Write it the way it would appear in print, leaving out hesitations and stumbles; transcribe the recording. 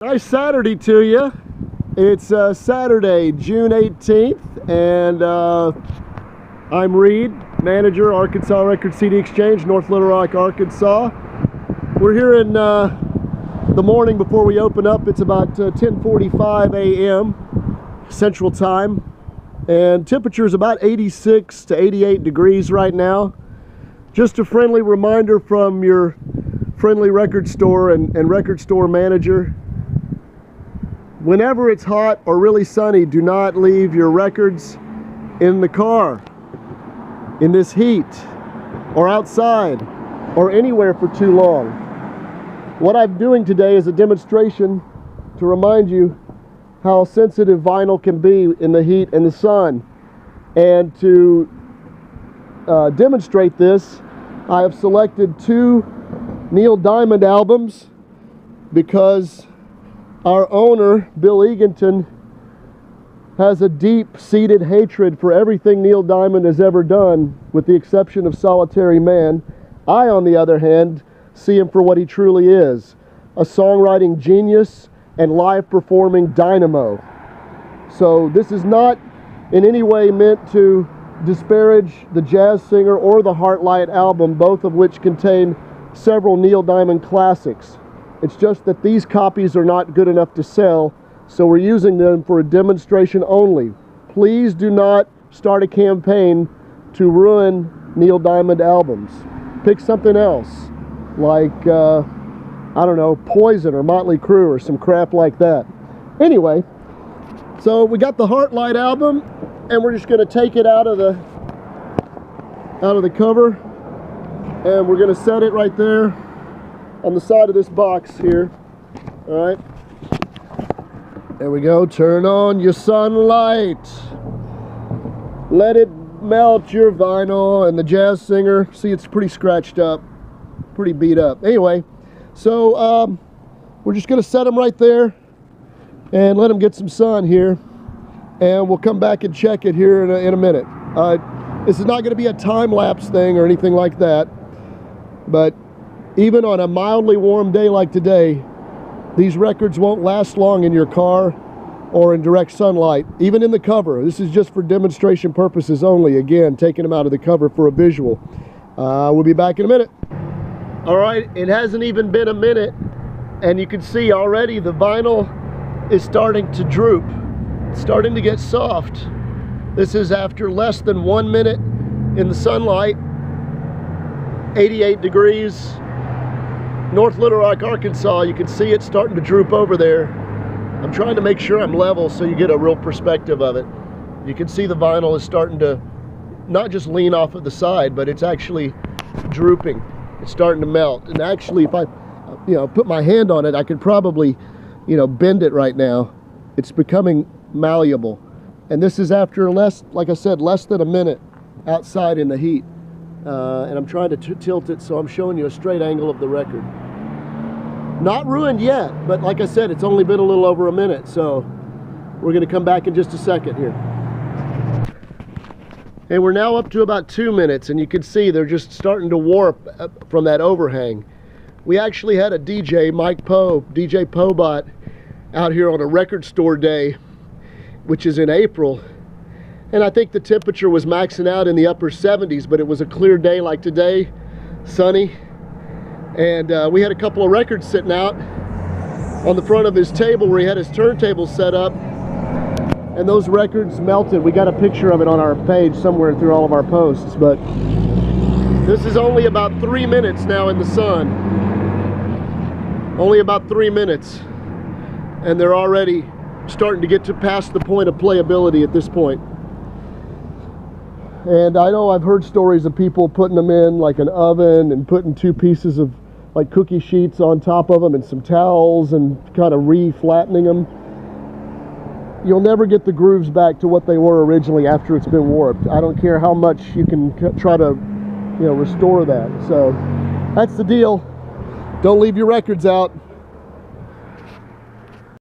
Nice Saturday to you. It's Saturday, June 18th, and I'm Reed, manager, Arkansas Record CD Exchange, North Little Rock, Arkansas. We're here in the morning before we open up. It's about 10:45 a.m. Central Time, and temperature is about 86 to 88 degrees right now. Just a friendly reminder from your friendly record store and record store manager: whenever it's hot or really sunny, do not leave your records in the car, in this heat, or outside, or anywhere for too long. What I'm doing today is a demonstration to remind you how sensitive vinyl can be in the heat and the sun. And to demonstrate this, I have selected two Neil Diamond albums because our owner, Bill Eganton, has a deep-seated hatred for everything Neil Diamond has ever done, with the exception of Solitary Man. I, on the other hand, see him for what he truly is: a songwriting genius and live-performing dynamo. So this is not in any way meant to disparage the jazz singer or the Heartlight album, both of which contain several Neil Diamond classics. It's just that these copies are not good enough to sell, so we're using them for a demonstration only. Please do not start a campaign to ruin Neil Diamond albums. Pick something else, like, I don't know, Poison or Motley Crue or some crap like that. Anyway, so we got the Heartlight album, and we're just going to take it out of the cover, and we're going to set it right there on the side of this box here. All right, there we go. Turn on your sunlight, let it melt your vinyl. And the jazz singer, see, it's pretty scratched up, pretty beat up. Anyway, so we're just going to set them right there and let them get some sun here, and we'll come back and check it here in a minute. This is not going to be a time-lapse thing or anything like that, but even on a mildly warm day like today, these records won't last long in your car or in direct sunlight, even in the cover. This is just for demonstration purposes only. Again, taking them out of the cover for a visual. We'll be back in a minute. All right, it hasn't even been a minute, and you can see already the vinyl is starting to droop. It's starting to get soft. This is after less than 1 minute in the sunlight, 88 degrees, North Little Rock, Arkansas. You can see it starting to droop over there. I'm trying to make sure I'm level so you get a real perspective of it. You can see the vinyl is starting to not just lean off of the side, but it's actually drooping. It's starting to melt. And actually, if I put my hand on it, I could probably bend it right now. It's becoming malleable. And this is after like I said, less than a minute outside in the heat. And I'm trying to tilt it so I'm showing you a straight angle of the record. Not ruined yet, but like I said, it's only been a little over a minute, so we're going to come back in just a second here. And we're now up to about 2 minutes, and you can see they're just starting to warp from that overhang. We actually had a DJ, Mike Poe, DJ Pobot, out here on a record store day, which is in April. And I think the temperature was maxing out in the upper 70s, but it was a clear day like today, sunny. And we had a couple of records sitting out on the front of his table where he had his turntable set up, and those records melted. We got a picture of it on our page somewhere through all of our posts, but this is only about 3 minutes now in the sun. Only about 3 minutes, and they're already starting to get to past the point of playability at this point. And I know I've heard stories of people putting them in like an oven and putting 2 pieces of like cookie sheets on top of them and some towels and kind of re-flattening them. You'll never get the grooves back to what they were originally after it's been warped. I don't care how much you can try to restore that. So that's the deal. Don't leave your records out.